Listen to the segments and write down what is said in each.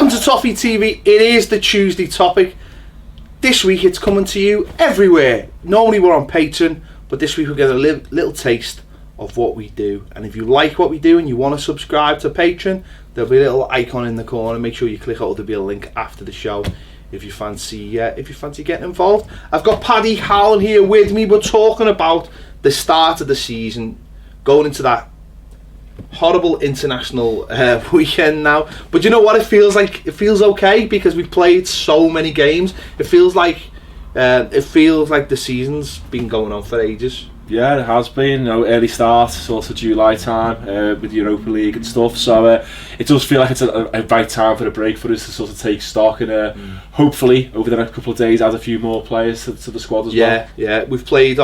Welcome to Toffee TV. It is the Tuesday topic. This week it's coming to you everywhere. Normally we're on Patreon, but this week we're getting a little taste of what we do. And if you like what we do and you want to subscribe to Patreon, there'll be a little icon in the corner. Make sure you click out. There'll be a link after the show if you fancy getting involved. I've got Paddy Howland here with me. We're talking about the start of the season, going into that horrible international weekend now. But you know what? It feels okay because we've played so many games. It feels like the season's been going on for ages. Yeah, it has been. Early start, sort of July time with the Europa League and stuff. So it does feel like it's a right time for a break for us to sort of take stock and hopefully over the next couple of days add a few more players to the squad as well. Yeah. We've played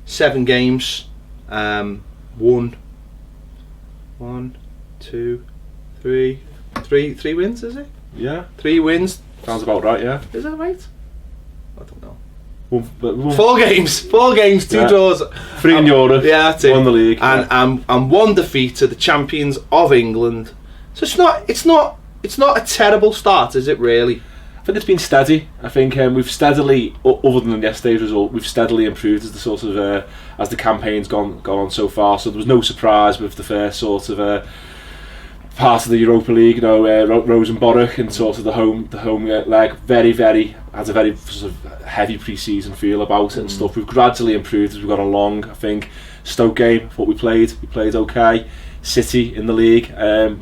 seven games. Won 1, 2, 3 wins, is it? Yeah. 3 wins. Sounds about right, yeah. Is that right? I don't know. 4 games, 2 draws. 3 in Europe. Yeah, that's it. Won the league. And 1 defeat to the champions of England. So it's not a terrible start, is it really? I think it's been steady. I think we've steadily, other than yesterday's result, we've steadily improved as the sort of as the campaign's gone on so far. So there was no surprise with the first sort of part of the Europa League. Rosenborg and sort of the home leg. Very had a very sort of heavy pre-season feel about it and stuff. We've gradually improved as we've gone along. I think Stoke game, what we played okay. City in the league,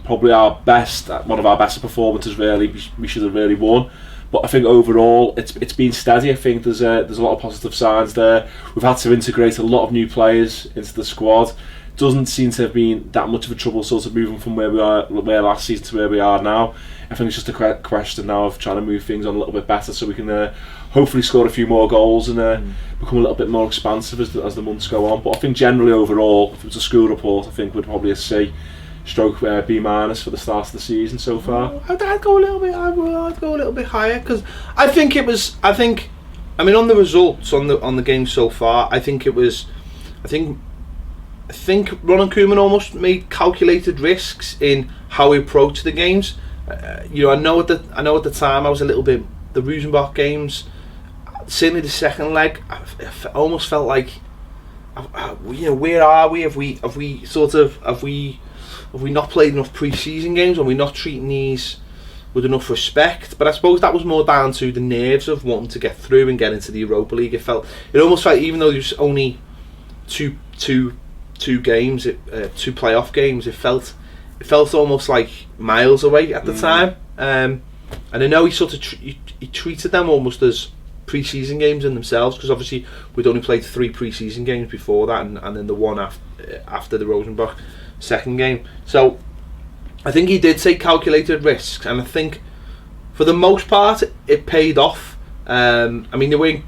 probably one of our best performances. Really, we should have really won. But I think overall it's been steady. I think there's a lot of positive signs there. We've had to integrate a lot of new players into the squad. Doesn't seem to have been that much of a trouble sort of moving from where we were last season to where we are now. I think it's just a question now of trying to move things on a little bit better so we can hopefully score a few more goals and become a little bit more expansive as the months go on. But I think generally overall, if it was a school report, I think we'd probably a C stroke B- for the start of the season so far. I'd go a little bit higher because I think on the results on the game so far, I think Ron and Koeman almost made calculated risks in how we approach the games. I know at the time I was a little bit the Rosenborg games. Certainly the second leg, I almost felt like, where are we? Have we not played enough pre-season games? Are we not treating these with enough respect? But I suppose that was more down to the nerves of wanting to get through and get into the Europa League. It almost felt, even though there's only two games, 2 playoff games, it felt almost like miles away at the time. And I know he treated them almost as pre-season games in themselves, because obviously we'd only played 3 pre-season games before that, and then the one after the Rosenborg second game. So I think he did take calculated risks, and I think for the most part it paid off. I mean, they weren't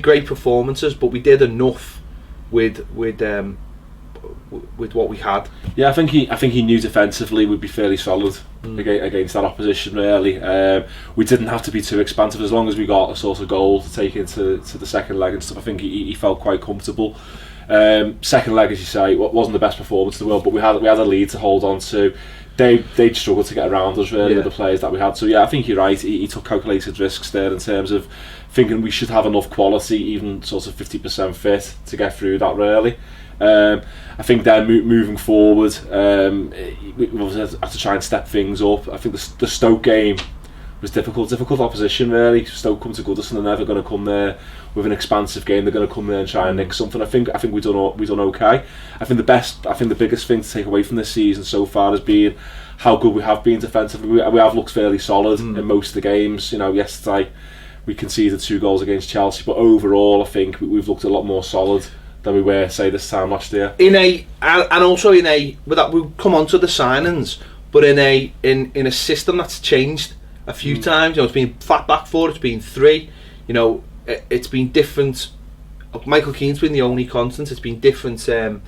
great performances, but we did enough with what we had. Yeah, I think he knew defensively we'd be fairly solid against that opposition. Really, we didn't have to be too expansive as long as we got a sort of goal to take into the second leg and stuff. I think he felt quite comfortable. Second leg, as you say, wasn't the best performance in the world, but we had a lead to hold on to. They struggled to get around us really with the players that we had. So yeah, I think you're right. He took calculated risks there in terms of thinking we should have enough quality, even sort of 50% fit, to get through that really. I think then moving forward, we had to try and step things up. I think the Stoke game was difficult opposition really. Stoke come to Goodison, they're never going to come there with an expansive game. They're going to come there and try and nick something. I think we've done okay. I think the biggest thing to take away from this season so far has been how good we have been defensively. We have looked fairly solid in most of the games. Yesterday we conceded 2 goals against Chelsea, but overall I think we've looked a lot more solid than we were, say, this time last year. We'll come on to the signings, but in a system that's changed a few times. It's been flat back 4, it's been 3. It's been different. Michael Keane's been the only constant. It's been different centre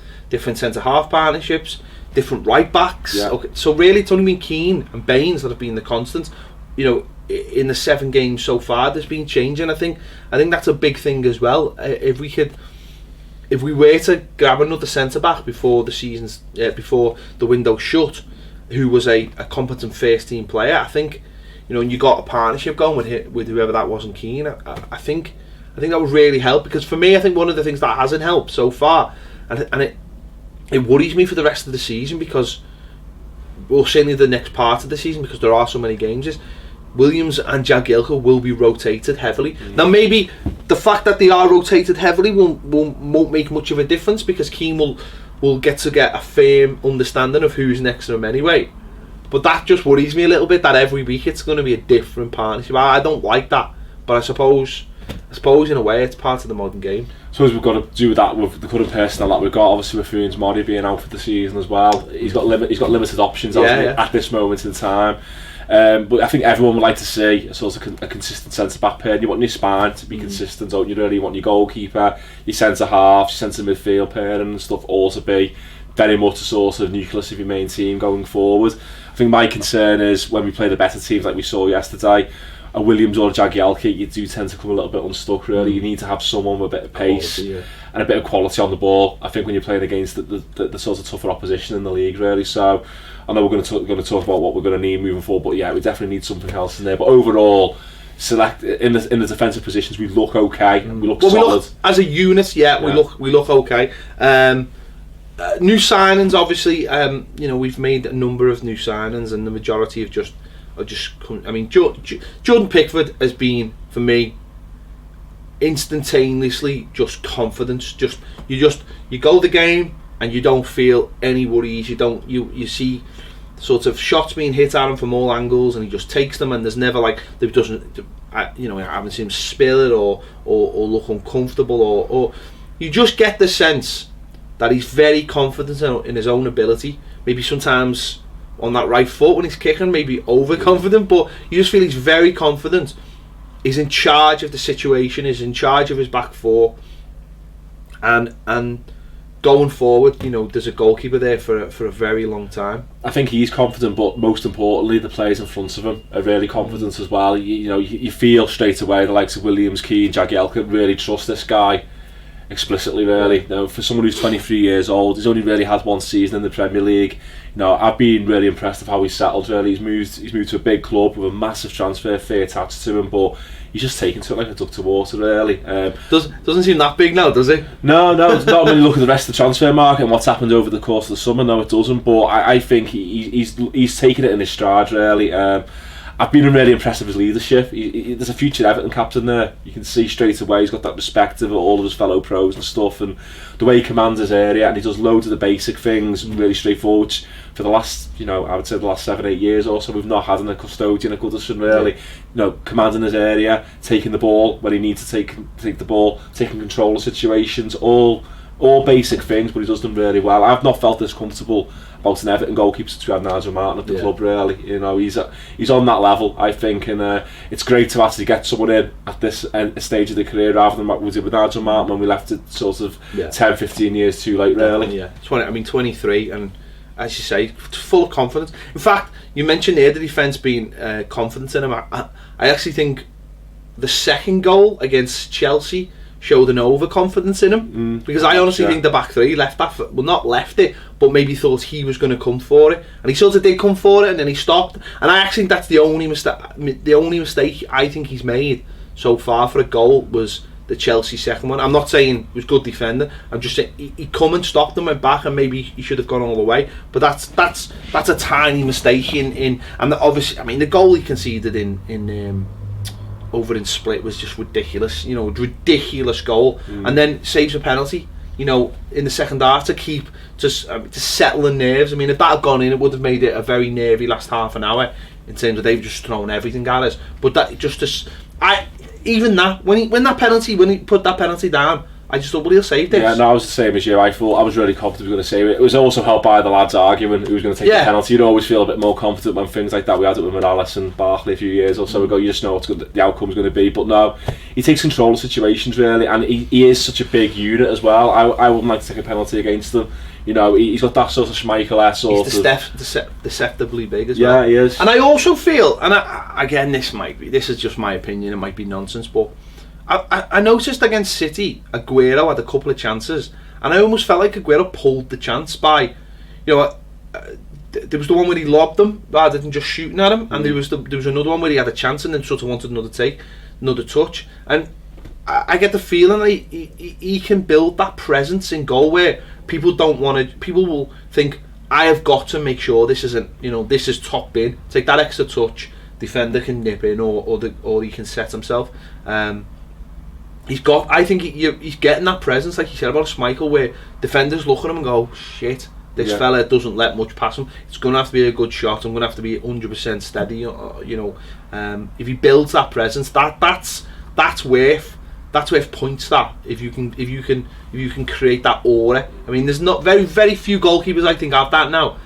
half partnerships, different right backs. Yeah. Okay, so really, it's only been Keane and Baines that have been the constant. In the 7 games so far, there's been change, and I think that's a big thing as well. If we were to grab another centre back before the window shut, who was a competent first team player. I think, and you got a partnership going with whoever that was in Keane. I think that would really help, because for me, I think one of the things that hasn't helped so far, and it worries me for the rest of the season, because, well, certainly the next part of the season, because there are so many games, is Williams and Jagielka will be rotated heavily. Now, maybe the fact that they are rotated heavily won't make much of a difference, because Keane will get a firm understanding of who's next to him anyway. But that just worries me a little bit, that every week it's going to be a different partnership. I don't like that, but I suppose in a way it's part of the modern game. I suppose we've got to do that with the current personnel that we've got. Obviously, with Funes Mori being out for the season as well, he's got limited options at this moment in time. But I think everyone would like to see a sort of a consistent centre back pair. You want your spine to be consistent, don't you? Really, you want your goalkeeper, your centre half, your centre midfield pair and stuff all to be very much a sort of nucleus of your main team going forward. I think my concern is when we play the better teams like we saw yesterday, a Williams or a Jagielka, you do tend to come a little bit unstuck. Really, you need to have someone with a bit of pace and a bit of quality on the ball. I think when you're playing against the sort of tougher opposition in the league, really. So I know we're going to talk about what we're going to need moving forward, but yeah, we definitely need something else in there. But overall, in the defensive positions, we look okay. We look solid. We look, as a unit. We look okay. New signings, obviously. We've made a number of new signings, and the majority have just. I mean, Jordan Pickford has been, for me, instantaneously just confidence. You go the game and you don't feel any worries. You see sort of shots being hit at him from all angles, and he just takes them. And there's never I haven't seen him spill it or look uncomfortable or you just get the sense that he's very confident in his own ability. Maybe sometimes on that right foot when he's kicking, maybe overconfident, but you just feel he's very confident. He's in charge of the situation, he's in charge of his back four, and going forward, there's a goalkeeper there for a very long time. I think he's confident, but most importantly, the players in front of him are really confident as well. You feel straight away the likes of Williams, Keane, Jagielka really trust this guy explicitly, really. For someone who's 23 years old, he's only really had one season in the Premier League. I've been really impressed with how he's settled. Really, he's moved to a big club with a massive transfer fee attached to him, but he's just taken to it like a duck to water, really. Doesn't seem that big now, does it? No, it's not. When you look at the rest of the transfer market and what's happened over the course of the summer, no, it doesn't. But I think he's taken it in his stride, really. I've been really impressed with his leadership. There's a future Everton captain there. You can see straight away he's got that respect of all of his fellow pros and stuff, and the way he commands his area, and he does loads of the basic things really straightforward. Which for the last, I would say the last 7-8 years or so, we've not had in a custodian, a Sigurdsson, really. Commanding his area, taking the ball when he needs to take the ball, taking control of situations, all basic things, but he does them really well. I've not felt this comfortable about an Everton goalkeeper since we had Nigel Martin at the club, really. He's on that level, I think, and it's great to actually get someone in at this stage of the career rather than what we did with Nigel Martin when we left it sort of 10-15 years too late, really. 23, and as you say, full of confidence. In fact, you mentioned there the defence being confident in him. I actually think the second goal against Chelsea showed an overconfidence in him, because I honestly think the back three left it, but maybe thought he was going to come for it, and he sort of did come for it, and then he stopped. And I actually think that's the only mistake I think he's made so far for a goal was the Chelsea second one. I'm not saying it was good defending. I'm just saying he come and stopped and went back, and maybe he should have gone all the way. But that's a tiny mistake and obviously, I mean, the goal he conceded in over in Split was just ridiculous. Ridiculous goal, and then saves a penalty. In the second half to settle the nerves. I mean, if that had gone in, it would have made it a very nervy last half an hour in terms of they've just thrown everything at us. But that when he put that penalty down, I just thought, well, he'll save this. Yeah, no, I was the same as you. I was really confident he was going to save it. It was also helped by the lads arguing who was going to take the penalty. You'd always feel a bit more confident when things like that. We had it with Morales and Barkley a few years or so ago. You just know what the outcome's going to be. But no, he takes control of situations, really, and he is such a big unit as well. I wouldn't like to take a penalty against him. He's got that sort of Schmeichel sort of deceptively big as well. Yeah, he is. And I also feel, and again, this is just my opinion, it might be nonsense, but I noticed against City, Aguero had a couple of chances, and I almost felt like Aguero pulled the chance by, there was the one where he lobbed them rather than just shooting at him, and there was another one where he had a chance and then sort of wanted another touch, and I get the feeling that he can build that presence in goal where people will think, I have got to make sure this isn't, this is top bin, take that extra touch, defender can nip in, or he can set himself. I think he's getting that presence, like you said about Schmeichel, where defenders look at him and go, shit, this fella doesn't let much pass him. It's going to have to be a good shot. I'm going to have to be 100% steady. If he builds that presence, that's worth points. That if you can create that aura. I mean, there's not very few goalkeepers I think have that now.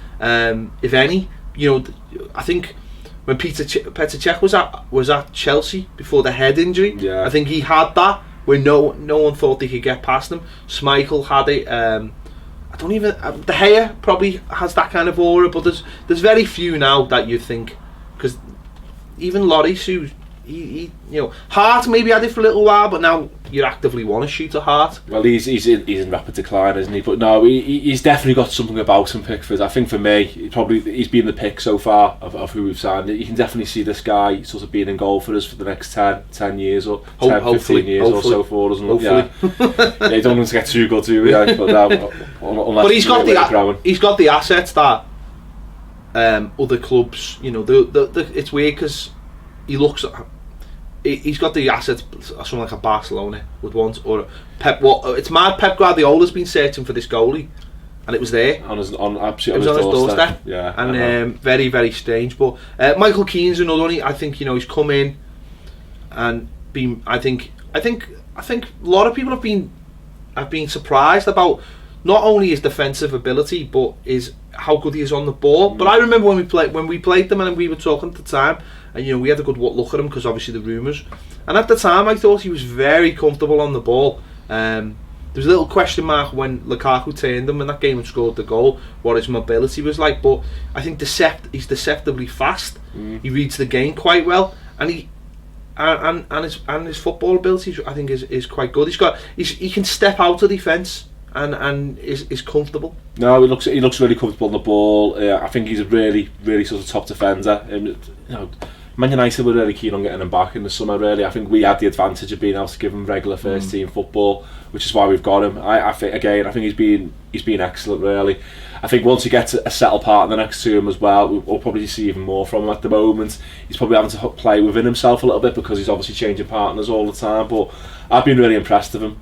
If any, I think when Petr Cech was at Chelsea before the head injury, I think he had that where no one thought they could get past him. Schmeichel had it. I don't even. De Gea probably has that kind of aura, but there's very few now that you think, because even Lloris, who Hart maybe had it for a little while, but now you actively want to shoot at Hart. Well, he's in rapid decline, isn't he? But no, he's definitely got something about him, Pickford. I think for me, he's been the pick so far of who we've signed. You can definitely see this guy sort of being in goal for us for the next 10 years or 15 years or so for us. Yeah, you don't want to get too good, do we? But he's got the assets that other clubs, it's weird because he's got the assets something like a Barcelona would want, or Pep. It's mad. Pep Guardiola's been searching for this goalie, and it was there on his doorstep. Yeah, and very, very strange. But Michael Keane's another one. I think he's come in and been. I think a lot of people have been surprised about not only his defensive ability, but how good he is on the ball. But I remember when we played them, and we were talking at the time, and we had a good look at him because obviously the rumours. And at the time, I thought he was very comfortable on the ball. There was a little question mark when Lukaku turned him in that game and scored the goal, what his mobility was like. But I think he's deceptively fast. He reads the game quite well, and his football ability, I think, is quite good. He can step out of defence and is comfortable. No, he looks really comfortable on the ball. I think he's a really, really sort of top defender. And Man United were really keen on getting him back in the summer. Really, I think we had the advantage of being able to give him regular first team football, which is why we've got him. I think he's been excellent. Really, I think once he gets a settled partner next to him as well, we'll probably see even more from him. At the moment, he's probably having to play within himself a little bit because he's obviously changing partners all the time. But I've been really impressed with him.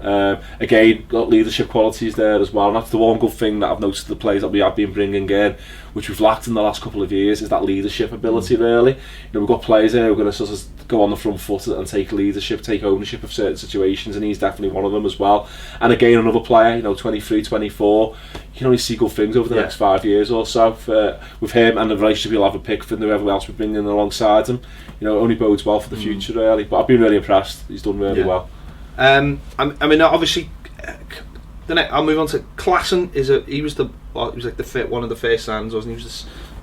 Again, got leadership qualities there as well, and that's the one good thing that I've noticed the players that we have been bringing in, which we've lacked in the last couple of years, is that leadership ability. Really, we've got players there who are going to sort of go on the front foot and take leadership, take ownership of certain situations, and he's definitely one of them as well. And again, another player, 23, 24, you can only see good things over the next 5 years or so with him, and the relationship he'll have with Pickford and whoever else we bring in alongside him. Only bodes well for the future, really. But I've been really impressed. He's done really well. I mean, obviously, I'll move on to Klaassen. He was one of the first signings, wasn't he?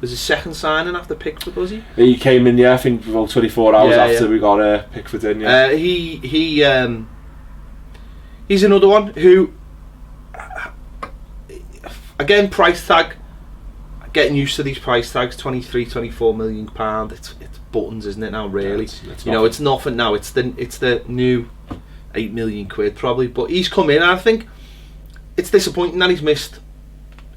Was his second signing after Pickford, was he? He came in, I think about 24 hours after we got Pickford in. Yeah. He's another one who, again, price tag. Getting used to these price tags, 23, 24 million pound. It's buttons, isn't it now? Really, it's nothing now. It's the new 8 million quid probably. But he's come in, and I think it's disappointing that he's missed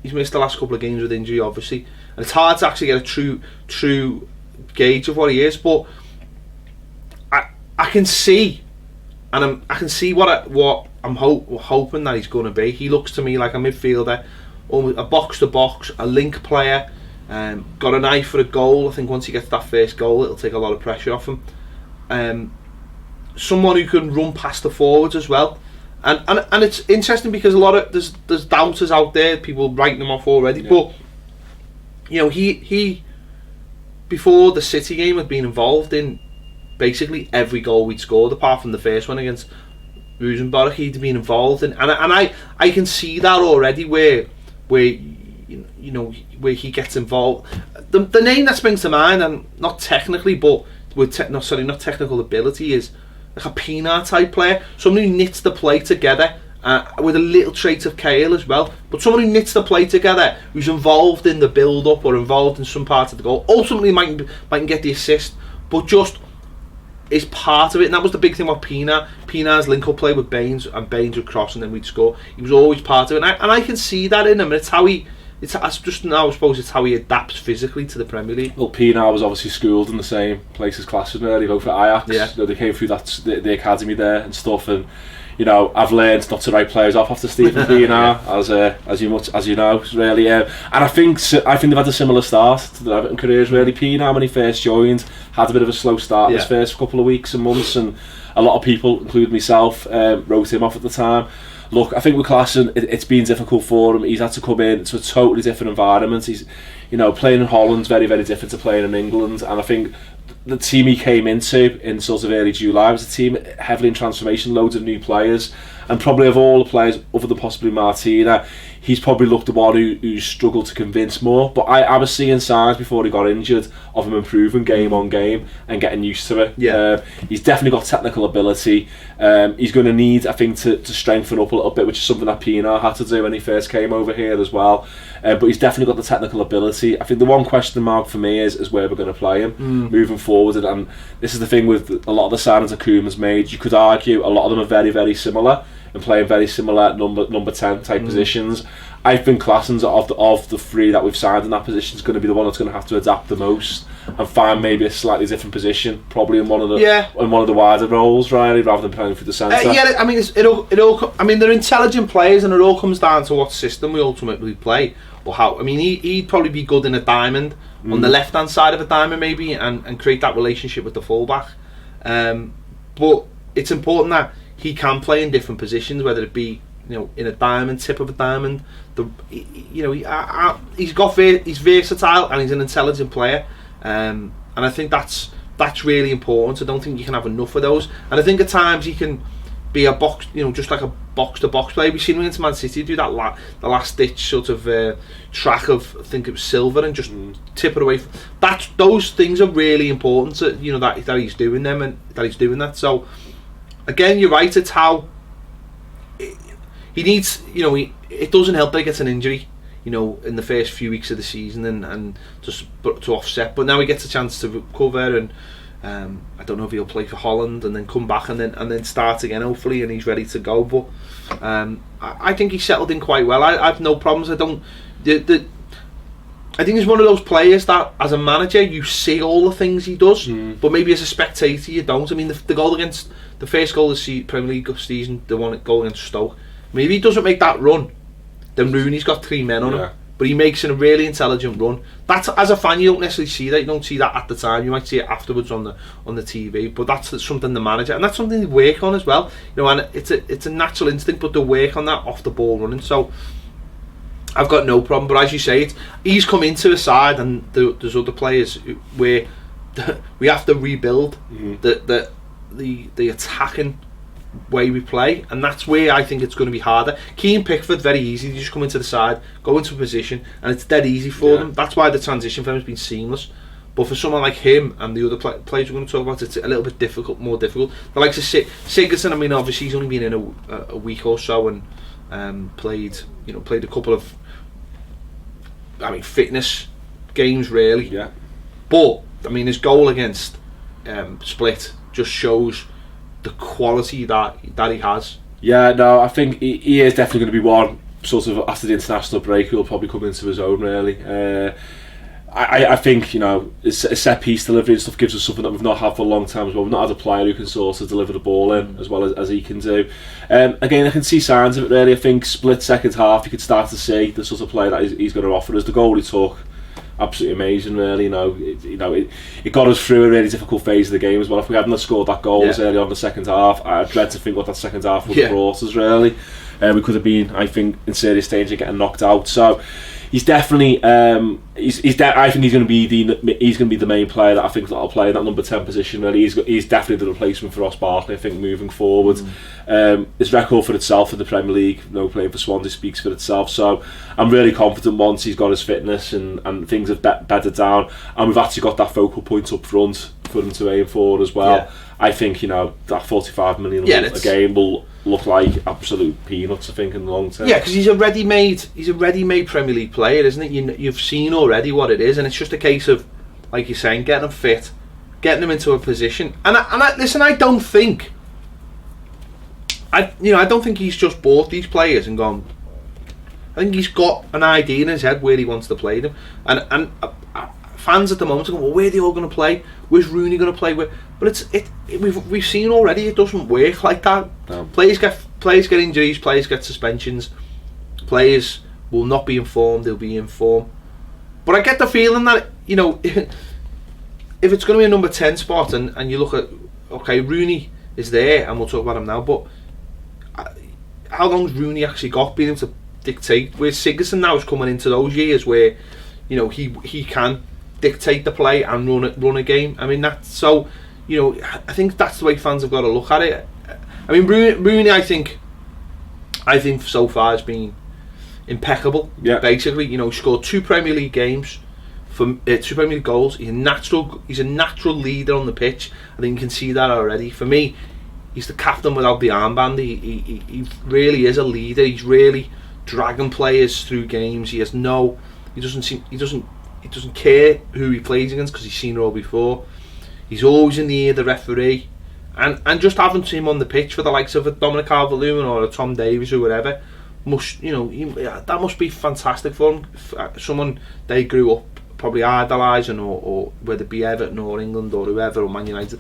the last couple of games with injury, obviously, and it's hard to actually get a true gauge of what he is. But I can see, and I can see what I'm hoping that he's going to be. He looks to me like a midfielder, a box to box, a link player. Got an eye for a goal. I think once he gets that first goal, it'll take a lot of pressure off him. Someone who can run past the forwards as well, and it's interesting because a lot of there's doubters out there, people writing him off already. But he before the City game had been involved in basically every goal we'd scored apart from the first one against Rosenborg. He'd been involved in, and I can see that already where he gets involved. The name that springs to mind, and not technically, but with not technical ability, is like a Pienaar type player, someone who knits the play together with a little trait of Kale as well. But someone who knits the play together, who's involved in the build-up or involved in some part of the goal, ultimately might get the assist, but just is part of it. And that was the big thing about Pienaar. Pienaar's link-up play with Baines, and Baines would cross and then we'd score. He was always part of it, and I can see that in him. It's how he... I suppose it's how he adapts physically to the Premier League. Well, Pienaar was obviously schooled in the same place as Klaassen, really, both at Ajax. Yeah. You know, they came through the academy there and stuff, and you know, I've learned not to write players off after Stephen Pienaar, as you know, really. And I think they've had a similar start to their Everton careers, really. Pienaar, when he first joined, had a bit of a slow start in his first couple of weeks and months, and a lot of people, including myself, wrote him off at the time. Look, I think with Klaassen, it's been difficult for him. He's had to come into a totally different environment. He's, you know, playing in Holland's very, very different to playing in England. And I think the team he came into in sort of early July was a team heavily in transformation, loads of new players. And probably of all the players, other than possibly Martina, he's probably looked the one who struggled to convince more. But I was seeing signs before he got injured of him improving game on game and getting used to it. Yeah. He's definitely got technical ability. He's going to need, I think, to strengthen up a little bit, which is something that Pienaar had to do when he first came over here as well. But he's definitely got the technical ability. I think the one question mark for me is where we're going to play him moving forward. And this is the thing with a lot of the signings that Koeman's made. You could argue a lot of them are very, very similar and playing very similar number 10 type positions. I think Klaassen's of the three that we've signed in that position is going to be the one that's going to have to adapt the most and find maybe a slightly different position, probably in one of the wider roles, really, rather than playing through the centre. I mean, it all. I mean, they're intelligent players, and it all comes down to what system we ultimately play or how. I mean, he'd probably be good in a diamond on the left-hand side of a diamond, maybe, and create that relationship with the fullback. But it's important that he can play in different positions, whether it be, you know, in a diamond, tip of a diamond. He's versatile and he's an intelligent player, and I think that's really important. I don't think you can have enough of those. And I think at times he can be a box, you know, just like a box-to-box player. We've seen him against Man City do that the last-ditch sort of track of, I think it was Silver, and just tip it away. Those things are really important. You know, that he's doing them and that he's doing that. So again, you're right. It's how he needs. You know, it doesn't help that he gets an injury, you know, in the first few weeks of the season and just to offset. But now he gets a chance to recover, and I don't know if he'll play for Holland and then come back and then start again, hopefully, and he's ready to go. But I think he's settled in quite well. I have no problems. I think he's one of those players that, as a manager, you see all the things he does, but maybe as a spectator, you don't. I mean, the goal against the first goal of the Premier League season, the one goal against Stoke. Maybe he doesn't make that run, then Rooney's got 3 men on him. But he makes a really intelligent run. That's, as a fan, you don't necessarily see that. You don't see that at the time. You might see it afterwards on the TV. But that's something the manager, and that's something they work on as well. You know, and it's a natural instinct, but they work on that off the ball running. So I've got no problem. But as you say, he's come into a side, and there's other players where we have to rebuild the attacking way we play, and that's where I think it's going to be harder. Keane, Pickford, very easy. You just come into the side, go into a position, and it's dead easy for them. That's why the transition for him has been seamless. But for someone like him and the other players we're going to talk about, it's a little bit more difficult. The likes of Sigurdsson, I mean, obviously he's only been in a week or so and played a couple of, fitness games really. Yeah. But I mean, his goal against Split just shows the quality that he has. Yeah, no, I think he is definitely going to be one sort of after the international break who'll probably come into his own really. I think, you know, a set piece delivery and stuff gives us something that we've not had for a long time as well. We've not had a player who can sort of deliver the ball in as well as he can do. Again, I can see signs of it really. I think Split second half you could start to see the sort of play that he's going to offer us. The goal he took, absolutely amazing really. It got us through a really difficult phase of the game as well. If we hadn't scored that goal as early on in the second half, I dread to think what that second half would have brought us really. We could have been, I think, in serious danger of getting knocked out. So he's definitely I think he's going to be the main player that I think that'll play in that number 10 position really. He's definitely the replacement for Ross Barkley, I think, moving forward. His record for itself in the Premier League, playing for Swansea, speaks for itself. So I'm really confident once he's got his fitness and things have bedded down, and we've actually got that focal point up front for him to aim for as well. I think, that 45 million a game will look like absolute peanuts, I think, in the long term. Yeah, because he's a ready-made Premier League player, isn't it? You've seen already what it is, and it's just a case of, like you're saying, getting him fit, getting him into a position. And listen, I don't think he's just bought these players and gone. I think he's got an idea in his head where he wants to play them, and fans at the moment are going, well, where are they all going to play? Where's Rooney going to play? But we've seen already it doesn't work like that. No. Players get injuries, players get suspensions, players will not be informed, they'll be informed. But I get the feeling that if it's going to be a number 10 spot and you look at, okay, Rooney is there and we'll talk about him now, but how long's Rooney actually got being able to dictate? Where Sigurdsson now is coming into those years where he can dictate the play and run a game. I mean, that's so. I think that's the way fans have got to look at it. I mean, Rooney, I think so far has been impeccable. Yeah. Basically, scored 2 Premier League games for 2 Premier League goals. He's a natural leader on the pitch. I think you can see that already. For me, he's the captain without the armband. He really is a leader. He's really dragging players through games. He doesn't care who he plays against because he's seen it all before. He's always in the ear of the referee, and just having him on the pitch for the likes of a Dominic Calvert-Lewin or a Tom Davies or whatever that must be fantastic for him. Someone they grew up probably idolising, or whether it be Everton or England or whoever or Man United.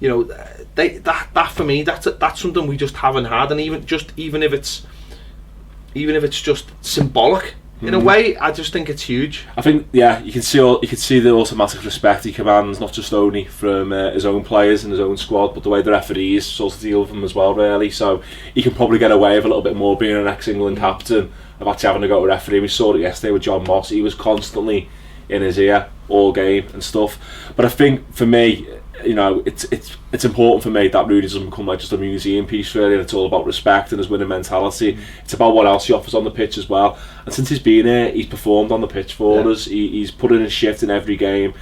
That for me, that's something we just haven't had, and even if it's just symbolic. In a way, I just think it's huge. I think, you can see the automatic respect he commands, not just only from his own players and his own squad, but the way the referees sort of deal with him as well, really. So he can probably get away with a little bit more being an ex-England captain of actually having to go to referee. We saw it yesterday with John Moss. He was constantly in his ear all game and stuff. But I think for me, it's important for me that Rooney doesn't become like just a museum piece, really, and it's all about respect and his winning mentality. It's about what else he offers on the pitch as well. And since he's been here, he's performed on the pitch for us. He's put in his shift in every game.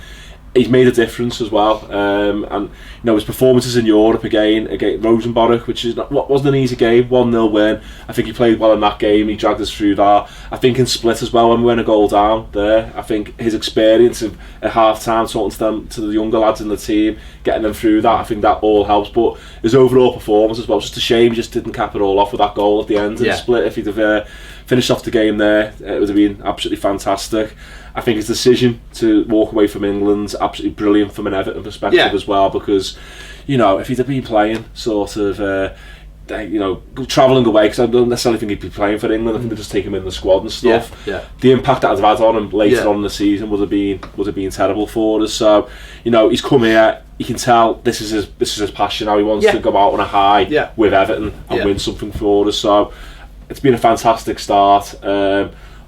He's made a difference as well, and his performances in Europe against Rosenborg, which wasn't an easy game, 1-0 win. I think he played well in that game. He dragged us through that. I think in Split as well, when we went a goal down there, I think his experience at half time, talking to the younger lads in the team, getting them through that, I think that all helps. But his overall performance as well, it's just a shame he just didn't cap it all off with that goal at the end in Split. If he'd have finished off the game there, it would have been absolutely fantastic. I think his decision to walk away from England's absolutely brilliant from an Everton perspective as well, because if he'd have been playing sort of travelling away, because I don't necessarily think he'd be playing for England. I think they'd just take him in the squad and stuff. The impact that would have had on him later on in the season would have been terrible for us. So he's come here. You can tell this is his passion now. He wants to go out on a high with Everton and win something for us. So it's been a fantastic start.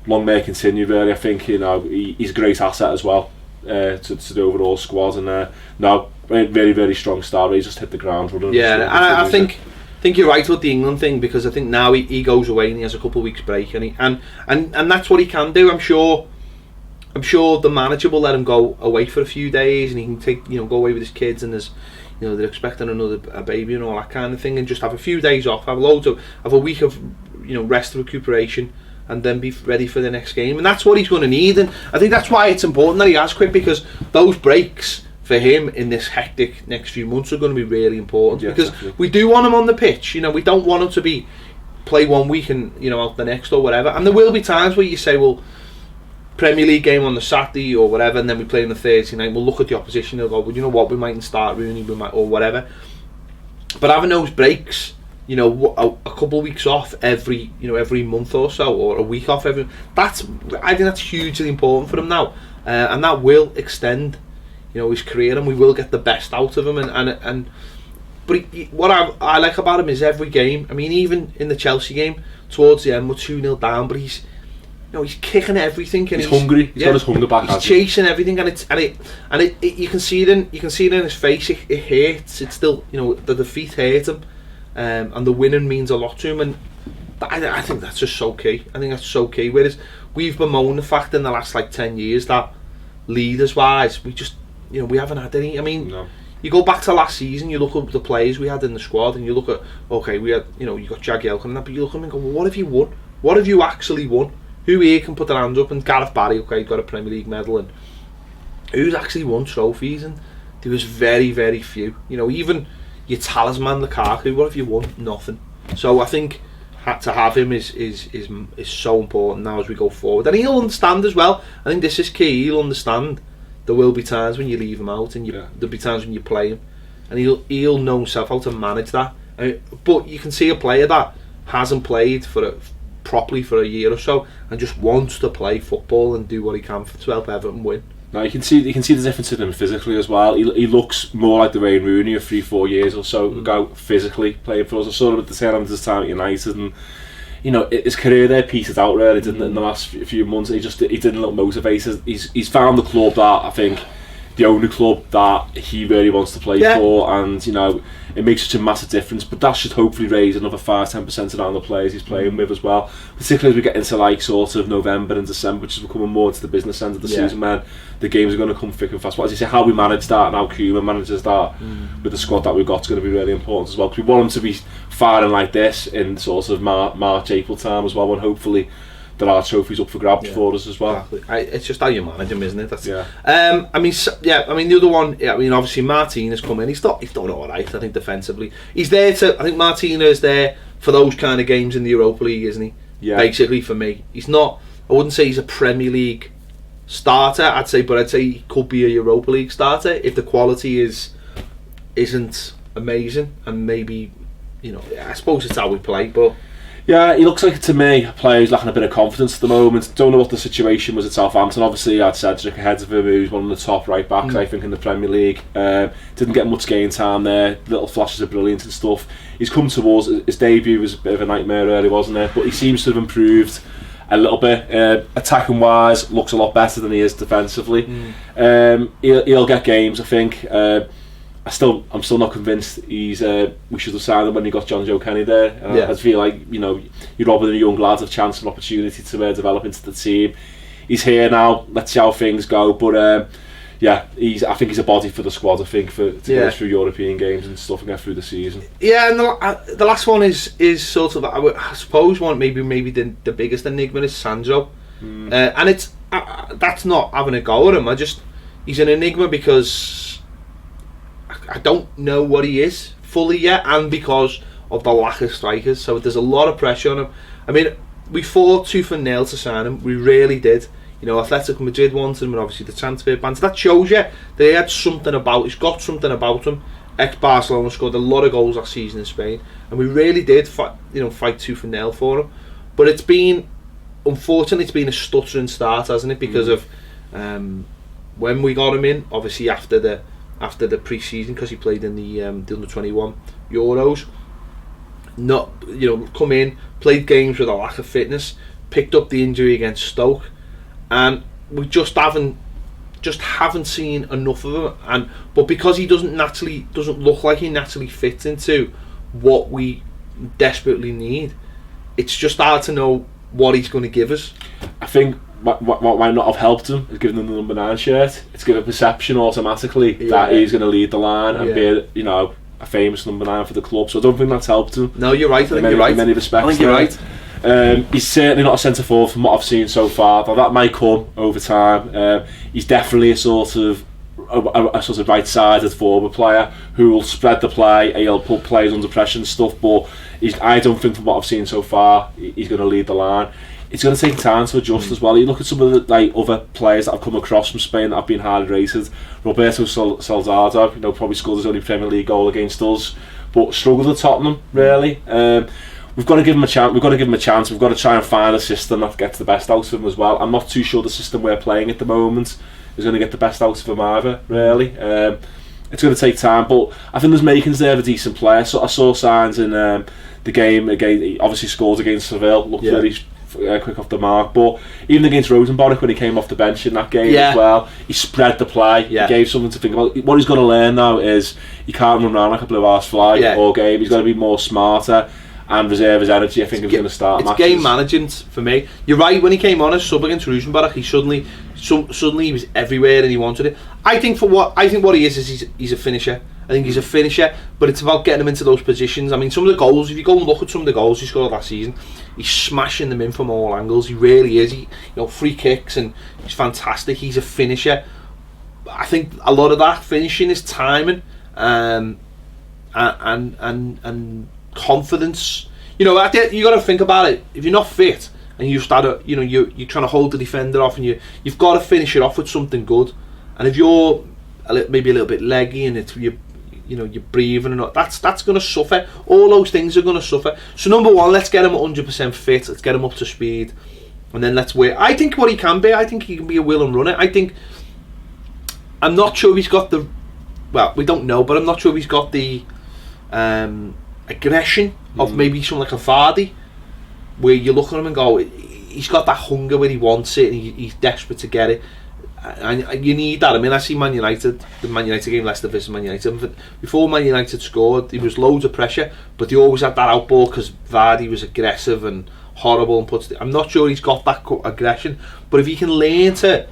Long may it continue, really. I think he's a great asset as well to the overall squad, and very, very strong start. He's just hit the ground running. And I think you're right with the England thing, because I think now he goes away and he has a couple of weeks break, and that's what he can do. I'm sure the manager will let him go away for a few days, and he can go away with his kids, and there's they're expecting a baby and all that kind of thing, and just have a few days off, have a week of rest and recuperation, and then be ready for the next game. And that's what he's going to need, and I think that's why it's important that he has quick, because those breaks for him in this hectic next few months are going to be really important, because definitely. We do want him on the pitch. We don't want him to be play one week and out the next or whatever. And there will be times where you say, well, Premier League game on the Saturday or whatever, and then we play on the Thursday night, we'll look at the opposition, they'll go, well, you know what, we mightn't start Rooney, we might, or whatever. But having those breaks, a couple of weeks off every month or so, or a week off I think that's hugely important for him now, and that will extend his career, and we will get the best out of him. But what I like about him is every game. I mean, even in the Chelsea game towards the end, we're 2-0 down, but he's kicking everything, and he's hungry. He's got his hunger back. He's chasing everything, and you can see it in his face. It hurts. It's still the defeat hurt him. And the winning means a lot to him, and I think that's just so key. I think that's so key. Whereas we've bemoaned the fact in the last 10 years that leaders wise we just we haven't had any. I mean, you go back to last season, you look at the players we had in the squad, and you look at, okay, we had, you got Jagielka and that, but you look at them and go, well, what have you won? What have you actually won? Who here can put their hands up? And Gareth Barry, okay, got a Premier League medal, and who's actually won trophies? And there was very, very few. Even your talisman Lukaku, what have you won? Nothing. So I think to have him is so important now as we go forward, and he'll understand as well. I think this is key. He'll understand. There will be times when you leave him out, and there'll be times when you play him, and he'll know himself how to manage that. But you can see a player that hasn't played properly for a year or so, and just wants to play football and do what he can to help Everton win. Now you can see the difference in him physically as well. He looks more like the Wayne Rooney of 3-4 years or so ago, physically playing for us. I saw him at the tail end of his time at United, and his career there petered out really, didn't it, in the last few months. He didn't look motivated. He's found the club that I think the only club that he really wants to play for, and it makes such a massive difference. But that should hopefully raise another 5-10% around the players he's playing with as well, particularly as we get into sort of November and December, which is becoming more into the business end of the season, man. The games are going to come thick and fast. But as you say, how we manage that and how Koeman manages that with the squad that we've got is going to be really important as well, because we want them to be firing like this in sort of March, April time as well, when hopefully there are trophies up for grabs for us as well. Exactly. It's just how you manage them, isn't it? I mean the other one. Obviously Martinez come in. He's done all right. I think defensively, he's there to. I think Martinez there for those kind of games in the Europa League, isn't he? Yeah. Basically, for me, he's not. I wouldn't say he's a Premier League starter. I'd say he could be a Europa League starter if the quality isn't amazing, and maybe I suppose it's how we play, but. Yeah, he looks like, to me, a player who's lacking a bit of confidence at the moment. Don't know what the situation was at Southampton. Obviously, I had Cedric ahead of him, who's one of the top right backs, I think, in the Premier League. Didn't get much game time there. Little flashes of brilliance and stuff. He's come towards his debut was a bit of a nightmare early, wasn't it? But he seems to have improved a little bit. Attacking wise, looks a lot better than he is defensively. He'll get games, I think. I'm still not convinced we should have signed him when he got John Joe Kenny there. I feel like you're robbing a young lad of chance and opportunity to develop into the team. He's here now. Let's see how things go. But I think he's a body for the squad. I think to get us through European games and stuff and get through the season. Yeah, and the last one is sort of I suppose one maybe the biggest enigma is Sandro, and it's that's not having a go at him. He's an enigma because I don't know what he is fully yet, and because of the lack of strikers, so there's a lot of pressure on him. I mean, we fought tooth and nail to sign him, we really did. Atletico Madrid wanted him, and obviously the transfer bans. That shows you that he's got something about him. Ex-Barcelona scored a lot of goals last season in Spain, and we really did fight tooth and nail for him. But unfortunately, it's been a stuttering start, hasn't it? Because of when we got him in, obviously after the pre-season, because he played in the under-21 Euros. Come in, played games with a lack of fitness, picked up the injury against Stoke, and we just haven't seen enough of him. But because he doesn't look like he naturally fits into what we desperately need, it's just hard to know what he's going to give us. I think what might not have helped him is giving him the number 9 shirt. It's given a perception automatically that he's going to lead the line and be a famous number 9 for the club. So I don't think that's helped him. No, you're right. I think you're right. In many respects, I think you're right. He's certainly not a centre forward from what I've seen so far. Though that might come over time. He's definitely a sort of right-sided forward player who will spread the play. He'll put players under pressure and stuff. But I don't think from what I've seen so far he's going to lead the line. It's going to take time to adjust as well. You look at some of the other players that have come across from Spain that have been highly rated. Roberto Soldado, probably scored his only Premier League goal against us, but struggled at Tottenham really. We've got to give him a chance. We've got to try and find a system that gets the best out of him as well. I'm not too sure the system we're playing at the moment is going to get the best out of him either. Really, it's going to take time, but I think there's makings there of a decent player. So I saw signs in the game again. He obviously scored against Seville. Looked very quick off the mark, but even against Rosenborg when he came off the bench in that game as well, he spread the play. He gave something to think about. What he's going to learn now is he can't run around like a blue arse fly all game. He's got to be more smarter. and reserve his energy. I think he's going to start it's matches. game management for me. You're right, when he came on as sub against Rosenborg, he suddenly he was everywhere and he wanted it. I think what he is he's a finisher. I think he's a finisher, but it's about getting him into those positions. I mean, some of the goals, if you go and look at some of the goals he scored last season, he's smashing them in from all angles. He really is. Free kicks, and he's fantastic. He's a finisher. I think a lot of that finishing is timing, and confidence. You got to think about it. If you're not fit and you start, you're trying to hold the defender off, and you've got to finish it off with something good. And if you're maybe a little bit leggy and you're breathing and all, that's going to suffer. All those things are going to suffer. So number one, let's get him 100% fit. Let's get him up to speed, and then let's wait. I think what he can be. I think he can be a will and runner. I'm not sure he's got the. Well, we don't know, but I'm not sure he's got the aggression of maybe someone like a Vardy, where you look at him and go, he's got that hunger where he wants it and he's desperate to get it. And you need that. I mean, I see the Man United game, Leicester versus Man United. Before Man United scored, there was loads of pressure, but they always had that outball because Vardy was aggressive and horrible and I'm not sure he's got that aggression, but if he can learn to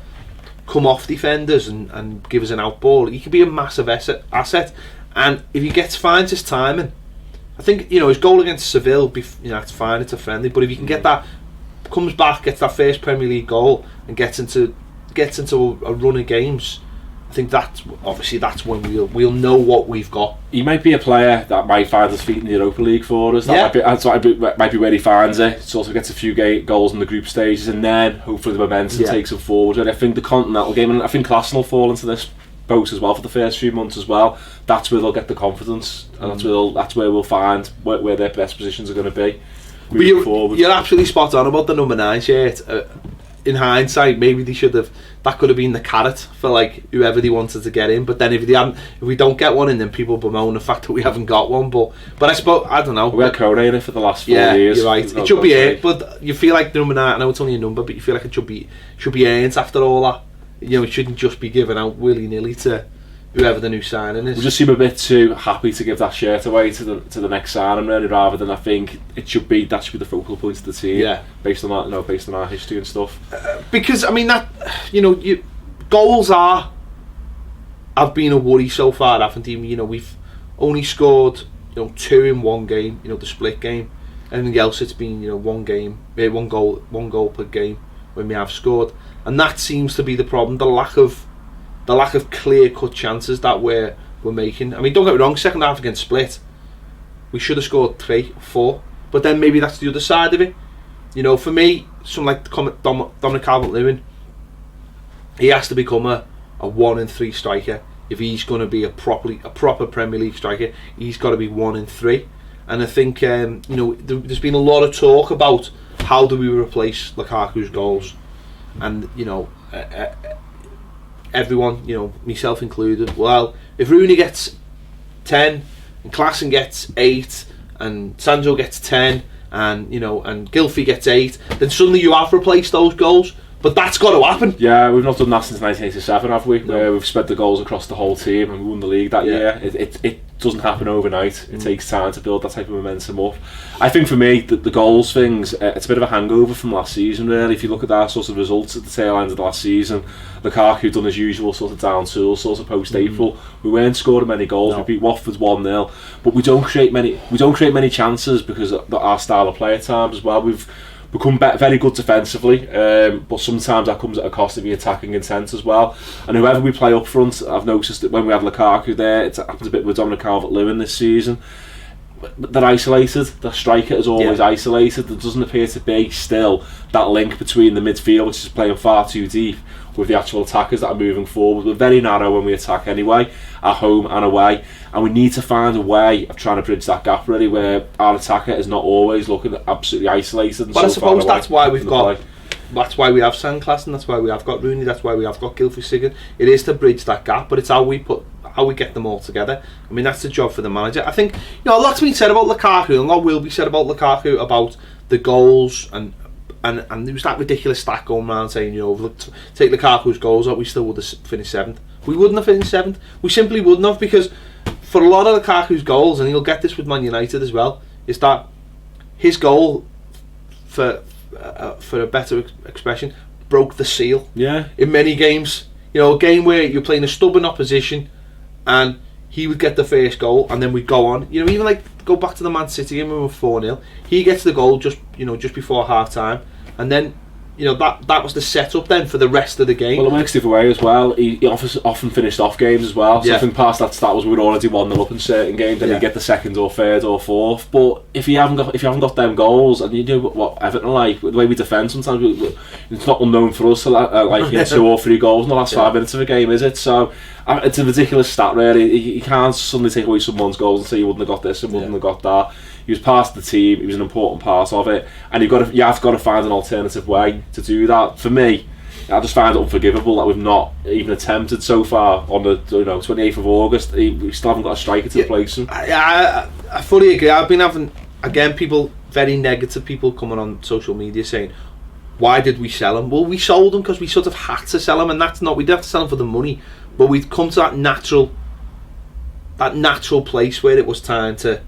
come off defenders and give us an outball, he could be a massive asset. And if he finds his timing, I think his goal against Seville, it's fine, it's a friendly, but if you can get that, comes back, gets that first Premier League goal and gets into a run of games, I think that's when we'll know what we've got. He might be a player that might find his feet in the Europa League for us. That might be where he finds it. Sort of gets a few goals in the group stages, and then hopefully the momentum takes him forward. And I think the continental game, and I think Klaassen will fall into this boat as well for the first few months as well. That's where they'll get the confidence, and that's where we'll find where their best positions are going to be. You're absolutely spot on about the number 9 shirt. In hindsight, maybe they should have. That could have been the carrot for whoever they wanted to get in. But then if we don't get one in, then people bemoan the fact that we haven't got one. But I suppose I don't know. We had Corey in it for the last 4 years. You're right. It should be it. But you feel like the number 9. I know it's only a number, but you feel like it should be earned after all that. It shouldn't just be given out willy nilly to whoever the new signing is. We just seem a bit too happy to give that shirt away to the next signing, really, rather than I think that should be the focal point of the team. Yeah. Based on that, based on our history and stuff. Because I mean that, goals have been a worry so far, haven't they? We've only scored 2 in one game. The split game. Anything else, it's been one goal per game when we have scored, and that seems to be the problem. The lack of clear-cut chances that we're making. I mean, don't get me wrong, second half against Split, we should have scored 3 or 4, but then maybe that's the other side of it. For me, someone like Dominic Calvert-Lewin, he has to become a 1 in 3 striker. If he's going to be a proper Premier League striker, he's got to be 1 in 3. And I think there's been a lot of talk about how do we replace Lukaku's goals, and everyone, myself included, well, if Rooney gets 10 and Klaassen gets 8 and Sandro gets 10 and and Gylfi gets 8, then suddenly you have replaced those goals. But that's got to happen. Yeah, we've not done that since 1987, have we? No. Where we've spread the goals across the whole team and we won the league that year. It doesn't happen overnight. It takes time to build that type of momentum up. I think for me, the goals things, it's a bit of a hangover from last season, really. If you look at our sort of results at the tail end of last season, Lukaku done his usual sort of down tools, sort of post-April. We weren't scoring many goals. No. We beat Watford 1-0, but we don't create many chances because of our style of play at times as well. We've become very good defensively, but sometimes that comes at a cost of the attacking intent as well. And whoever we play up front, I've noticed that when we have Lukaku there, it happens a bit with Dominic Calvert-Lewin this season. They're isolated. The striker is always isolated. There doesn't appear to be still that link between the midfield, which is playing far too deep, with the actual attackers that are moving forward. We're very narrow when we attack anyway, at home and away, and we need to find a way of trying to bridge that gap, really, where our attacker is not always looking absolutely isolated. And but I suppose that's why we've got. That's why we have Klaassen. That's why we have got Rooney. That's why we have got Gylfi Sigurdsson. It is to bridge that gap, but it's how we get them all together. I mean, that's the job for the manager. I think a lot's been said about Lukaku, and a lot will be said about Lukaku about the goals and there was that ridiculous stat going around saying, take Lukaku's goals out, we still would have finished 7th. We wouldn't have finished 7th. We simply wouldn't have, because for a lot of Lukaku's goals, and he'll get this with Man United as well, is that his goal, for a better expression, broke the seal. Yeah. In many games, you know, a game where you're playing a stubborn opposition, and he would get the first goal, and then we'd go on. You know, even like go back to the Man City game when we were 4-0. He gets the goal just before half time, and then, you know, that was the setup then for the rest of the game. Well, it works the other way as well. He often finished off games as well. So I think past that stat was we were already 1-0 up in certain games, and you get the second or third or fourth. But if you haven't got them goals, and you do what Everton are like, the way we defend sometimes, it's not unknown for us to like 2 or 3 goals in the last 5 minutes of a game, is it? So it's a ridiculous stat, really. You can't suddenly take away someone's goals and say you wouldn't have got this and wouldn't have got that. He was part of the team. He was an important part of it, and you have got to find an alternative way to do that. For me, I just find it unforgivable that we've not even attempted so far on the 28th of August. We still haven't got a striker to replace him. I fully agree. I've been having, again, very negative people coming on social media saying, why did we sell him? Well, we sold him because we sort of had to sell him, and that's not, we didn't have to sell him for the money, but we'd come to that natural place where it was time to,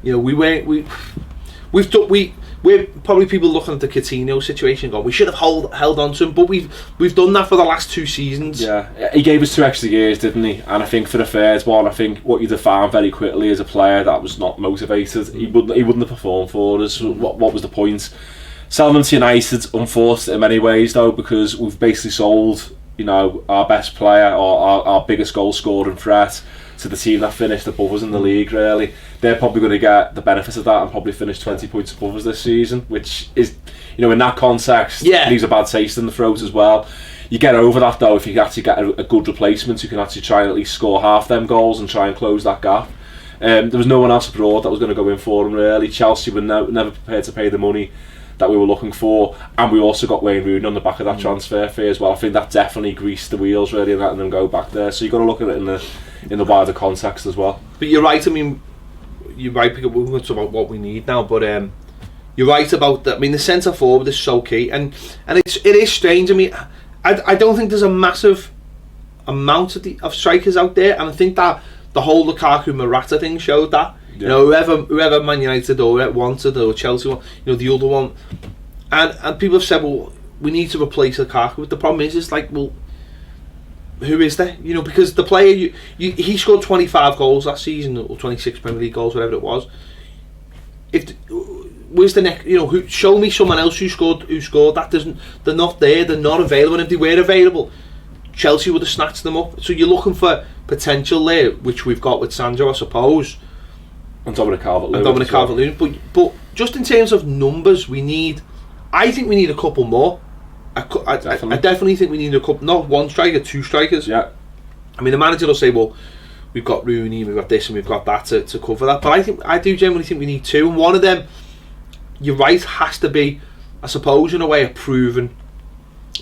you know, we're probably people looking at the Coutinho situation going, we should have held on to him, but we've done that for the last 2 seasons. Yeah, he gave us 2 extra years, didn't he? And I think for the third one, I think what you found very quickly as a player that was not motivated, he wouldn't have performed for us. What was the point? Selling him to United, unfortunate in many ways though, because we've basically sold, you know, our best player or our biggest goal scoring threat to the team that finished above us in the league, really. They're probably going to get the benefit of that and probably finish 20 points above us this season, which is, you know, in that context, leaves a bad taste in the throat as well. You get over that though if you actually get a good replacement who can actually try and at least score half them goals and try and close that gap. There was no one else abroad that was going to go in for him, really. Chelsea were never prepared to pay the money that we were looking for, and we also got Wayne Rooney on the back of that transfer fee as well. I think that definitely greased the wheels, really, and letting them go back there. So you've got to look at it in the wider context as well. But you're right. I mean, you're right. We're going to talk about what we need now, but you're right about that. I mean, the centre forward is so key, and it is strange. I mean, I don't think there's a massive amount of strikers out there, and I think that the whole Lukaku Morata thing showed that. You know, whoever Man United or wanted or Chelsea, you know, the other one, and people have said, well, we need to replace Lukaku. The problem is like, well, who is there? You know, because the player he scored 25 goals last season, or 26 Premier League goals, whatever it was. Where's the next? You know, show me someone else who scored that. They're not there. They're not available. And if they were available, Chelsea would have snatched them up. So you're looking for potential there, which we've got with Sandro, I suppose. And Dominic Calvert-Lewin. But just in terms of numbers, I think we need a couple more. I definitely think we need a couple, not one striker, 2 strikers. Yeah. I mean, the manager will say, well, we've got Rooney, we've got this and we've got that to cover that. But I do generally think we need 2. And one of them, you're right, has to be, I suppose, in a way, a proven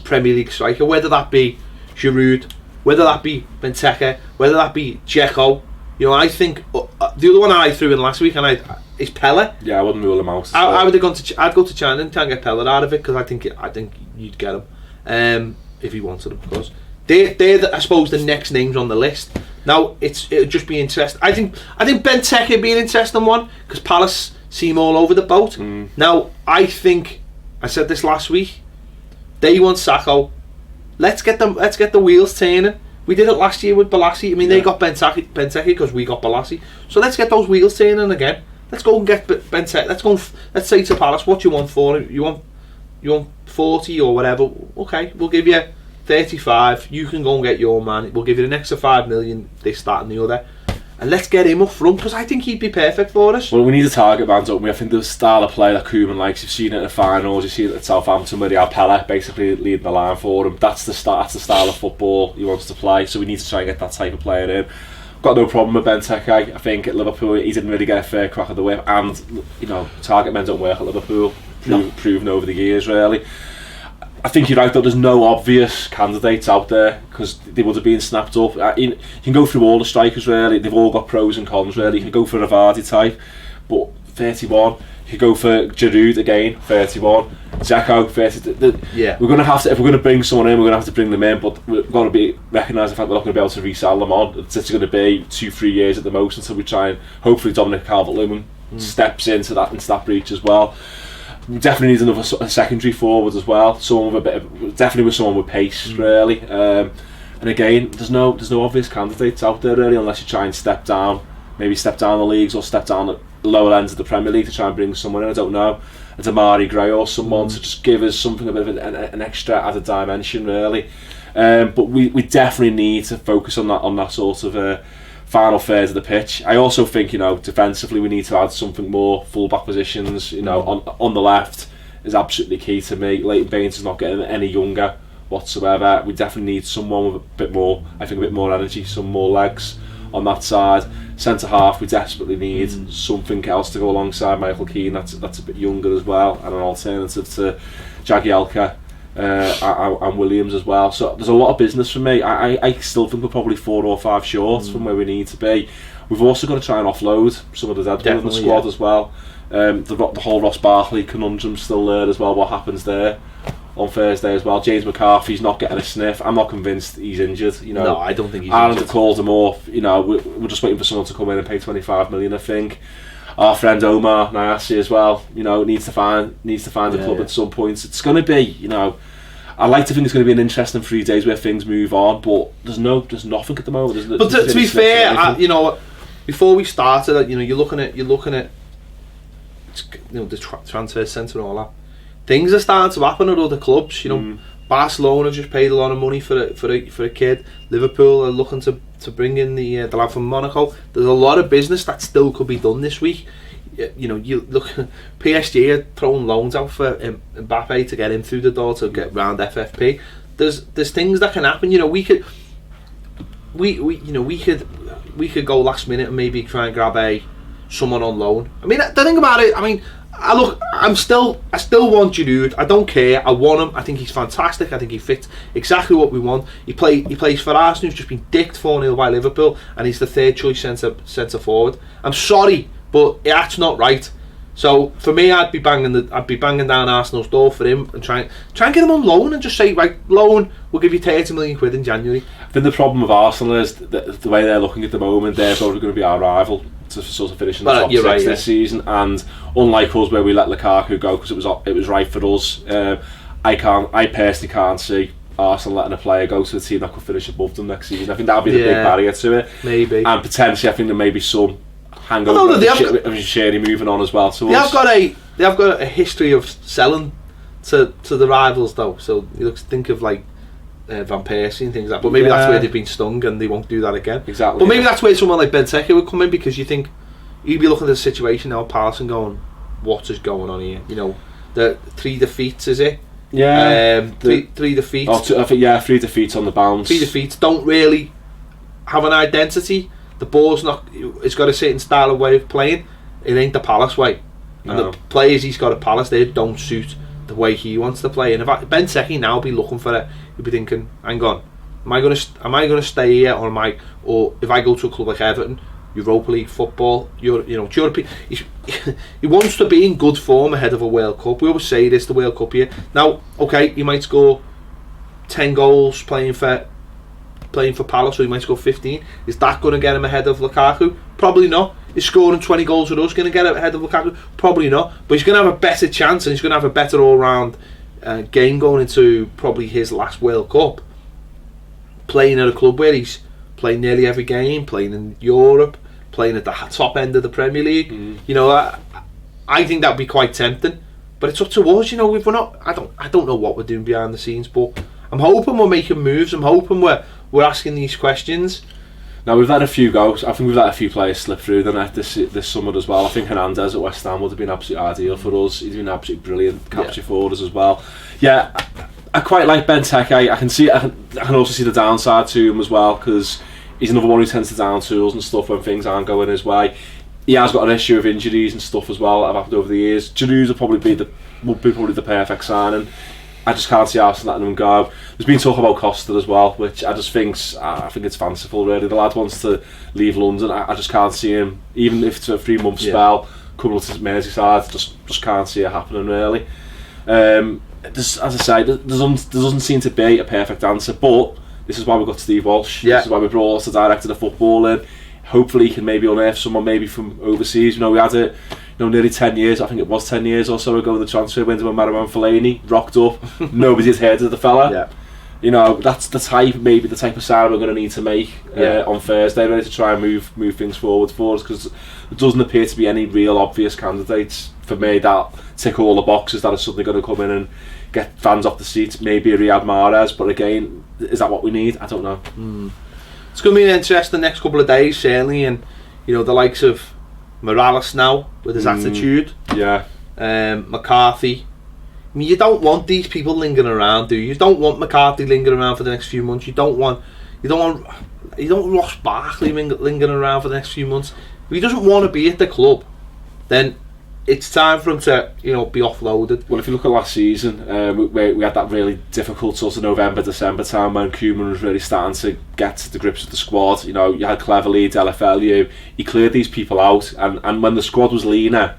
Premier League striker. Whether that be Giroud, whether that be Benteke, whether that be Dzeko. You know, I think the other one I threw in last week is Pele. Yeah, I wouldn't rule him out. I'd go to China and try and get Pele out of it, because I think you'd get him if he wanted him. Because they're I suppose the next names on the list. Now it'd just be interesting. I think Benteke would be an interesting one, because Palace seem all over the boat. Now I think I said this last week. They want Sakho. Let's get the wheels turning. We did it last year with Balassi. I mean, they got Benteke because we got Balassi. So let's get those wheels turning again. Let's go and get Benteke. Let's say to Palace, what do you want for him? You want 40 or whatever? Okay, we'll give you 35. You can go and get your man. We'll give you an extra 5 million, this, that and the other. And let's get him up front, because I think he'd be perfect for us. Well, we need a target man, don't we? I think the style of play that Koeman likes, you've seen it in the finals, you've seen it at Southampton where they have Pele basically leading the line for him. That's the style of football he wants to play, so we need to try and get that type of player in. Got no problem with Benteke. I think at Liverpool he didn't really get a fair crack of the whip, and you know, target men don't work at Liverpool, proven over the years, really. I think you're right though, there's no obvious candidates out there, because they would have been snapped up. You can go through all the strikers, really. They've all got pros and cons, really. You can go for a Vardy type, but 31. You could go for Giroud again, 31. Dzeko, 30. We're going to have to, if we're going to bring someone in, we're going to have to bring them in, but we've got to recognise the fact we're not going to be able to resell them on. It's going to be 2-3 years at the most until we try and, hopefully Dominic Calvert-Lewin steps into that breach as well. We definitely need another secondary forward as well. Someone with definitely with someone with pace, really. And again, there's no obvious candidates out there really, unless you try and step down the leagues or step down the lower ends of the Premier League to try and bring someone in. I don't know, a Damari Gray or someone to just give us something a bit of an extra added dimension, really. But we definitely need to focus on that sort of final third of the pitch. I also think, defensively we need to add something more. Full-back positions, on the left is absolutely key to me. Leighton Baines is not getting any younger whatsoever. We definitely need someone with a bit more energy, some more legs on that side. Centre half, we desperately need something else to go alongside Michael Keane. That's a bit younger as well, and an alternative to Jagielka and Williams as well. So there's a lot of business for me. I still think we're probably 4 or 5 short from where we need to be. We've also got to try and offload some of the dead in the squad as well. The whole Ross Barkley conundrum's still there as well. What happens there on Thursday as well? James McCarthy's not getting a sniff. I'm not convinced he's injured. No, I don't think he's Ireland injured. have called him off. We're just waiting for someone to come in and pay 25 million, I think. Our friend Omar Nyasi as well, needs to find a club at some point. It's going to be, I like to think it's going to be an interesting 3 days where things move on, but there's nothing at the moment. But to be fair, before we started, you're looking at the transfer centre and all that. Things are starting to happen at other clubs. Barcelona just paid a lot of money for a kid. Liverpool are looking to bring in the lad from Monaco. There's a lot of business that still could be done this week. You look, PSG are throwing loans out for Mbappe to get him through the door to get round FFP. There's things that can happen. We could go last minute and maybe try and grab someone on loan. I mean, the thing about it, I still want Giroud. I don't care. I want him. I think he's fantastic. I think he fits exactly what we want. He plays for Arsenal, who's just been dicked 4-0 by Liverpool, and he's the third choice centre forward. I'm sorry, but that's not right. So for me, I'd be banging down Arsenal's door for him and try and get him on loan and just say, right, loan, we'll give you 30 million quid in January. I think the problem with Arsenal is the way they're looking at the moment. They're probably going to be our rival to sort of finish in the top 6 this season, and unlike us where we let Lukaku go because it was right for us, I personally can't see Arsenal letting a player go to a team that could finish above them next season. I think that'll be the big barrier to it. Maybe. And potentially I think there may be some hangover of Shady moving on as well. So they have got a history of selling to the rivals though, so you think of like Van Persie and things like that, but maybe that's where they've been stung and they won't do that again. Exactly. But maybe that's where someone like Benteke would come in, because you think you'd be looking at the situation now, Palace, and going, what is going on here? The 3 defeats, is it? Yeah. Three defeats. I think 3 defeats on the bounce. 3 defeats don't really have an identity. The ball's not. It's got a certain style of way of playing. It ain't the Palace way. And the players he's got at Palace, they don't suit the way he wants to play. And if Benteke now be looking for it, he'd be thinking, hang on, am I going to stay here, or if I go to a club like Everton, Europa League football, European, he wants to be in good form ahead of a World Cup. We always say this, the World Cup here. Now, okay, he might score 10 goals playing for Palace, or he might score 15. Is that going to get him ahead of Lukaku? Probably not. Is scoring 20 goals with us going to get him ahead of Lukaku? Probably not. But he's going to have a better chance, and he's going to have a better all-round game going into probably his last World Cup. Playing at a club where he's playing nearly every game, playing in Europe, playing at the top end of the Premier League. I think that would be quite tempting. But it's up to us. If we're not, I don't know what we're doing behind the scenes, but I'm hoping we're making moves. I'm hoping we're asking these questions. Now we've had a few goals. I think we've let a few players slip through the net this summer as well. I think Hernandez at West Ham would have been absolutely ideal for us. He's been absolutely brilliant capture for us as well. Yeah, I quite like Benteke. I can also see the downside to him as well, because he's another one who tends to down tools and stuff when things aren't going his way. He has got an issue of injuries and stuff as well that have happened over the years. Giroud would be probably the perfect signing. I just can't see Arsenal letting him go. There's been talk about Costa as well, which I think it's fanciful really. The lad wants to leave London. I just can't see him, even if it's a 3-month spell, coming to Merseyside. Just can't see it happening really. As I say, there doesn't seem to be a perfect answer, but this is why we got Steve Walsh. This is why we brought the director of football in. hopefully he can maybe unearth someone maybe from overseas. You know, we had it, nearly 10 years, I think it was 10 years or so ago, the transfer window when Marouane Fellaini rocked up. Nobody's heard of the fella. Yeah. You know, that's the type of sign we're going to need to make on Thursday, really, to try and move things forward for us, because there doesn't appear to be any real obvious candidates for me that tick all the boxes that are suddenly going to come in and get fans off the seats. Maybe a Riyad Mahrez, but again, is that what we need? I don't know. It's going to be an interesting next couple of days, certainly, and the likes of Morales now with his attitude. Yeah. McCarthy. I mean, you don't want these people lingering around, do you? You don't want McCarthy lingering around for the next few months. You don't want Ross Barkley lingering around for the next few months. If he doesn't want to be at the club, then it's time for him to, be offloaded. Well, if you look at last season, we had that really difficult sort of November, December time when Koeman was really starting to get to the grips with the squad. You had Cleverley, Delafield. He cleared these people out, and when the squad was leaner,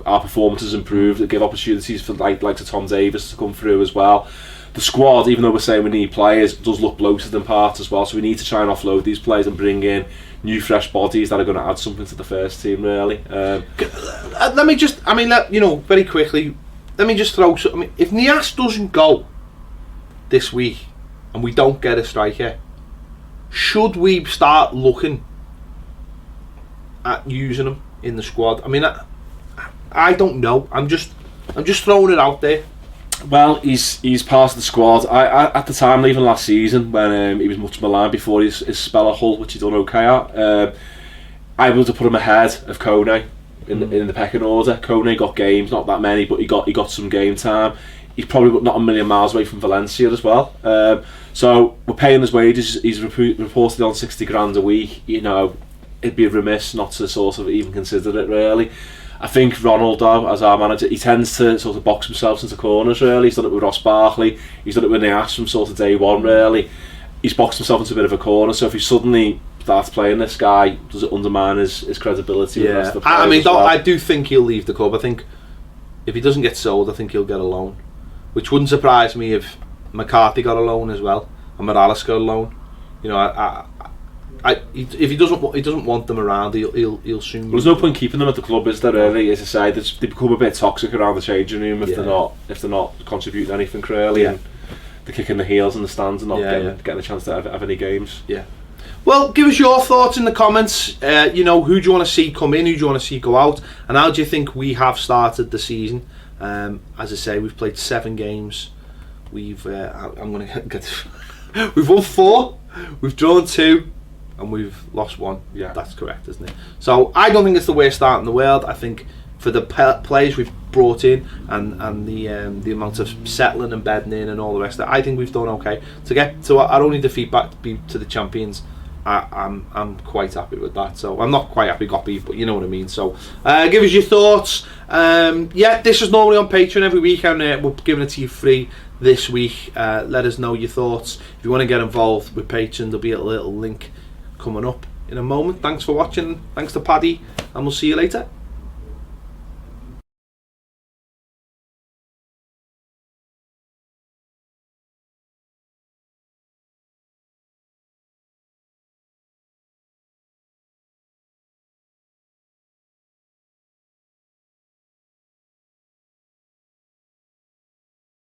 our performances improved. It gave opportunities for like to Tom Davies to come through as well. The squad, even though we're saying we need players, does look bloated in part as well. So we need to try and offload these players and bring in new, fresh bodies that are going to add something to the first team. Really. Let me just, very quickly. Let me just throw. If Nias doesn't go this week and we don't get a striker, should we start looking at using him in the squad? I mean, I don't know. I'm just throwing it out there. Well, he's part of the squad. I at the time, leaving last season, when he was much maligned before his spell at Hull, which he done okay at, I would have put him ahead of Kone in the pecking order. Kone got games, not that many, but he got some game time. He's probably not a million miles away from Valencia as well. So we're paying his wages. He's reported on 60 grand a week. It'd be remiss not to sort of even consider it, really. I think Ronald, though, as our manager, he tends to sort of box himself into corners, really. He's done it with Ross Barkley, he's done it with Nias from sort of day one, really. He's boxed himself into a bit of a corner, so if he suddenly starts playing this guy, does it undermine his credibility with the rest of the players? I mean, as well? I do think he'll leave the club. I think if he doesn't get sold, I think he'll get a loan, which wouldn't surprise me if McCarthy got a loan as well, and Morales got a loan. If he doesn't want them around, he'll soon. Well, there's no point keeping them at the club, is there? Really, as I say, they become a bit toxic around the changing room if they're not contributing anything, really, and they're kicking the heels in the stands and not getting a chance to have any games. Yeah. Well, give us your thoughts in the comments. Who do you want to see come in? Who do you want to see go out? And how do you think we have started the season? As I say, we've played 7 games. We've we've won 4. We've drawn 2. And we've lost 1. Yeah, that's correct, isn't it? So I don't think it's the worst start in the world. I think for the players we've brought in and the amount of settling and bedding in and all the rest of it, I think we've done okay. To get to our only defeat back to the champions, I'm quite happy with that. So I'm not quite happy got beat, but you know what I mean. So give us your thoughts. This is normally on Patreon every week, and we're giving it to you free this week. Let us know your thoughts. If you want to get involved with Patreon, there'll be a little link coming up in a moment. Thanks for watching. Thanks to Paddy, and we'll see you later.